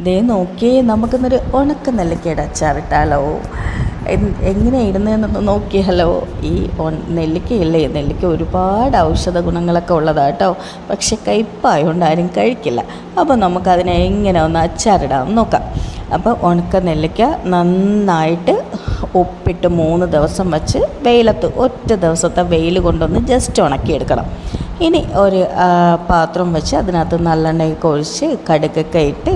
ദേ നോക്കിയേ, നമുക്കിന്നൊരു ഉണക്ക നെല്ലിക്കയുടെ അച്ചാറിട്ടാലോ? എങ്ങനെ ഇടുന്നതെന്നൊന്ന് നോക്കിയാലോ? ഈ നെല്ലിക്കയില്ലേ, നെല്ലിക്ക ഒരുപാട് ഔഷധ ഗുണങ്ങളൊക്കെ ഉള്ളതാണ് കേട്ടോ. പക്ഷെ കയ്പ്പായതുകൊണ്ട് ആരും കഴിക്കില്ല. അപ്പോൾ നമുക്കതിനെ എങ്ങനെ ഒന്ന് അച്ചാറിടാമെന്ന് നോക്കാം. അപ്പോൾ ഉണക്ക നെല്ലിക്ക നന്നായിട്ട് ഉപ്പിട്ട് 3 ദിവസം വച്ച് വെയിലത്ത് ഒറ്റ ദിവസത്തെ വെയിൽ കൊണ്ടൊന്ന് ജസ്റ്റ് ഉണക്കിയെടുക്കണം. ഇനി ഒരു പാത്രം വെച്ച് അതിനകത്ത് നല്ലെണ്ണയൊക്കെ ഒഴിച്ച് കടുകൊക്കെ ഇട്ട്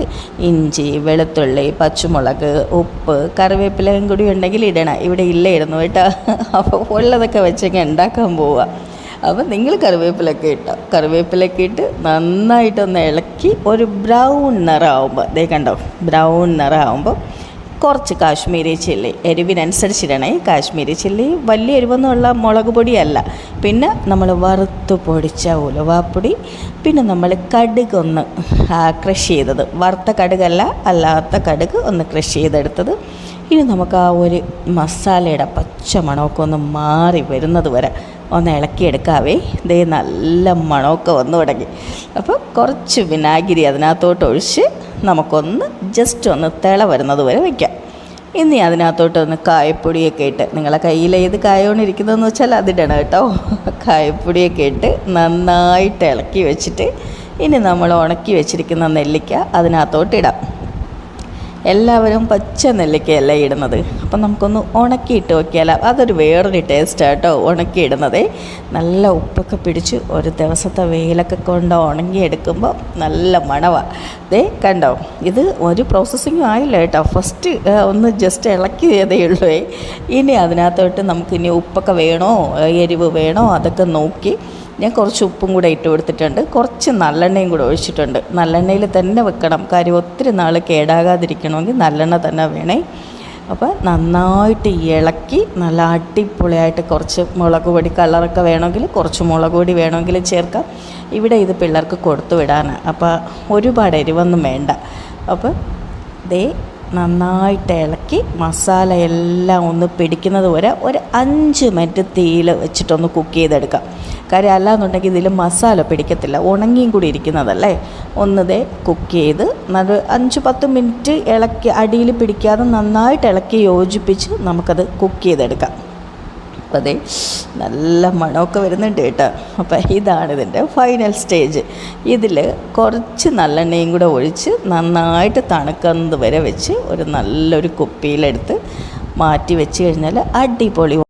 ഇഞ്ചി, വെളുത്തുള്ളി, പച്ചമുളക്, ഉപ്പ്, കറിവേപ്പിലയും കൂടി ഉണ്ടെങ്കിൽ ഇടണം. ഇവിടെ ഇല്ലായിരുന്നു കേട്ടോ. അപ്പോൾ ഉള്ളതൊക്കെ വെച്ചൊക്കെ ഉണ്ടാക്കാൻ പോവുക. അപ്പോൾ നിങ്ങൾ കറിവേപ്പിലൊക്കെ ഇട്ട് നന്നായിട്ടൊന്ന് ഇളക്കി ഒരു ബ്രൗൺ നിറമാകുമ്പോൾ, ദേ കണ്ടോ, ബ്രൗൺ നിറമാകുമ്പോൾ കുറച്ച് കാശ്മീരി ചില്ലി, എരിവിനനുസരിച്ചിടണേ. കാശ്മീരി ചില്ലി വലിയ എരിവൊന്നുമുള്ള മുളക് പൊടിയല്ല. പിന്നെ നമ്മൾ വറുത്ത് പൊടിച്ച ഉലുവാപ്പൊടി, പിന്നെ നമ്മൾ കടുകൊന്ന് ക്രഷ് ചെയ്തത്, വറുത്ത കടുകല്ല, അല്ലാത്ത കടുക് ഒന്ന് ക്രഷ് ചെയ്തെടുത്തത്. ഇനി നമുക്ക് ആ ഒരു മസാലയുടെ പച്ച മണമൊക്കെ ഒന്ന് മാറി വരുന്നത് വരെ ഒന്ന് ഇളക്കിയെടുക്കാവേ. ദേ നല്ല മണമൊക്കെ വന്നു തുടങ്ങി. അപ്പോൾ കുറച്ച് വിനാഗിരി അതിനകത്തോട്ട് ഒഴിച്ച് നമുക്കൊന്ന് ജസ്റ്റ് ഒന്ന് തിള വരുന്നത് വരെ വയ്ക്കാം. ഇനി അതിനകത്തോട്ടൊന്ന് കായപ്പൊടിയൊക്കെ ഇട്ട്, നിങ്ങളെ കയ്യിൽ ഏത് കായമാണ് വെച്ചാൽ അതിടണം കേട്ടോ. കായപ്പൊടിയൊക്കെ ഇട്ട് നന്നായിട്ട് ഇളക്കി വെച്ചിട്ട് ഇനി നമ്മൾ ഉണക്കി വെച്ചിരിക്കുന്ന നെല്ലിക്ക അതിനകത്തോട്ട് ഇടാം. എല്ലാവരും പച്ച നെല്ലിക്കയല്ല ഇടുന്നത്. അപ്പം നമുക്കൊന്ന് ഉണക്കിയിട്ട് നോക്കിയാൽ അതൊരു വേറൊരു ടേസ്റ്റാണ് കേട്ടോ. ഉണക്കിയിടുന്നത് നല്ല ഉപ്പൊക്കെ പിടിച്ച് ഒരു ദിവസത്തെ വെയിലൊക്കെ കൊണ്ട് ഉണങ്ങിയെടുക്കുമ്പോൾ നല്ല മണമാണ്. ദേ കണ്ടോ, ഇത് ഒരു പ്രോസസ്സിങ്ങും ആയില്ല കേട്ടോ. ഫസ്റ്റ് ഒന്ന് ജസ്റ്റ് ഇളക്കിയതേ ഉള്ളൂ. ഇനി അതിനകത്തോട്ട് നമുക്കിനി ഉപ്പൊക്കെ വേണോ, എരിവ് വേണോ, അതൊക്കെ നോക്കി ഞാൻ കുറച്ച് ഉപ്പും കൂടെ ഇട്ട് കൊടുത്തിട്ടുണ്ട്. കുറച്ച് നല്ലെണ്ണയും കൂടെ ഒഴിച്ചിട്ടുണ്ട്. നല്ലെണ്ണയിൽ തന്നെ വെക്കണം, കാര്യം ഒത്തിരി നാൾ കേടാകാതിരിക്കണമെങ്കിൽ നല്ലെണ്ണ തന്നെ വേണേ. അപ്പോൾ നന്നായിട്ട് ഇളക്കി നല്ല അടിപൊളിയായിട്ട് കുറച്ച് മുളക് പൊടി, കളറൊക്കെ വേണമെങ്കിൽ കുറച്ച് മുളക് പൊടി വേണമെങ്കിൽ ചേർക്കാം. ഇവിടെ ഇത് പിള്ളേർക്ക് കൊടുത്തു വിടാനാണ്, അപ്പോൾ ഒരുപാട് എരിവൊന്നും വേണ്ട. അപ്പോൾ ദേ നന്നായിട്ട് ഇളക്കി മസാല എല്ലാം ഒന്ന് പിടിക്കുന്നത് വരെ ഒരു 5 മിനിറ്റ് തീയിൽ വെച്ചിട്ടൊന്ന് കുക്ക് ചെയ്തെടുക്കാം. കാര്യം അല്ലാന്നുണ്ടെങ്കിൽ ഇതിൽ മസാല പിടിക്കത്തില്ല, ഉണങ്ങിയും കൂടി ഇരിക്കുന്നതല്ലേ. ഒന്നതേ കുക്ക് ചെയ്ത് നല്ല 5-10 മിനിറ്റ് ഇളക്കി അടിയിൽ പിടിക്കാതെ നന്നായിട്ട് ഇളക്കി യോജിപ്പിച്ച് നമുക്കത് കുക്ക് ചെയ്തെടുക്കാം. അപ്പോൾ അതേ നല്ല മണമൊക്കെ വരുന്നുണ്ട് കേട്ടോ. അപ്പോൾ ഇതാണ് ഇതിൻ്റെ ഫൈനൽ സ്റ്റേജ്. ഇതിൽ കുറച്ച് നല്ലെണ്ണയും കൂടെ ഒഴിച്ച് നന്നായിട്ട് തണുക്കുന്നത് വരെ വെച്ച് ഒരു നല്ലൊരു കുപ്പിയിലെടുത്ത് മാറ്റി വെച്ച് കഴിഞ്ഞാൽ അടിപൊളി